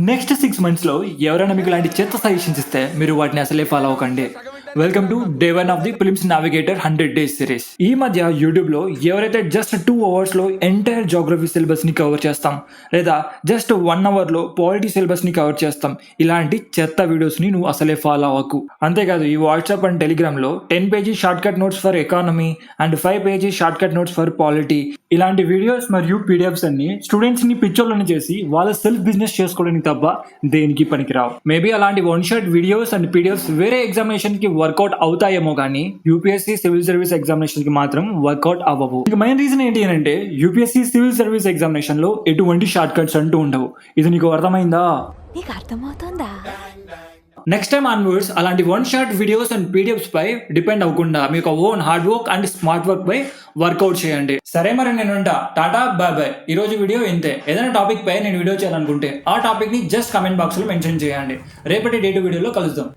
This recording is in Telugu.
నెక్స్ట్ 6 మంత్స్‌లో ఎవరైనా మీకు ఇలాంటి చెత్త సజెషన్స్ ఇస్తే మీరు వాటిని అసలే ఫాలో అవ్వకండి. Welcome to day 1 of the films navigator 100 days series. ఈ మధ్య యూట్యూబ్‌లో ఎవరైతే జస్ట్ 2 అవర్స్‌లో ఎంటైర్ జియోగ్రఫీ సిలబస్‌ని కవర్ చేస్తాం, లేదా జస్ట్ 1 అవర్‌లో పాలిటీ సిలబస్‌ని కవర్ చేస్తాం, ఇలాంటి చెత్త వీడియోస్‌ని నువ్వు అసలే ఫాలో అవ్వకు. అంతేకాదు ఈ వాట్సాప్ అండ్ టెలిగ్రామ్‌లో 10 page shortcut notes for economy and 5 page shortcut notes for polity ఇలాంటి వీడియోస్ మరియు పీడిఎఫ్స్ అన్ని స్టూడెంట్స్‌ని పిచ్చోళ్ళని చేసి వాళ్ళ సెల్ఫ్ బిజినెస్ చేసుకోవడానికి తప్ప దేనికి పనికిరావు. మేబీ అలాంటి one shot videos and PDFs వేరే ఎగ్జామినేషన్ కి వర్కౌట్ అవుతాయేమో కానీ యూపీఎస్సీ సివిల్ సర్వీస్ ఎగ్జామినేషన్ కి మాత్రం వర్కౌట్ అవ్వవు. ఇక మెయిన్ రీజన్ ఏంటి అంటే యూపీఎస్సీ సివిల్ సర్వీస్ ఎగ్జామినేషన్ లో ఎటువంటి షార్ట్ కట్స్ అంటూ ఉండవు. ఇది నీకు అర్థమైందా? నీకు అర్థమవుతుందా? నెక్స్ట్ టైం ఆన్వర్డ్స్ అలాంటి one shot videos and PDFs పై డిపెండ్ అవ్వకుండా మీకు own hard work and smart work పై వర్కౌట్ చేయండి. సరే మరి నేను ఉంటా. టాటా బాయ్ బాయ్. ఈ రోజు వీడియో ఇంతే. ఏదైనా టాపిక్ పై నేను వీడియో చేయాలనుకుంటే ఆ టాపిక్ ని జస్ట్ కమెంట్ బాక్స్ లో మెన్షన్ చేయండి. రేపటి డేట్ వీడియోలో కలుద్దాం.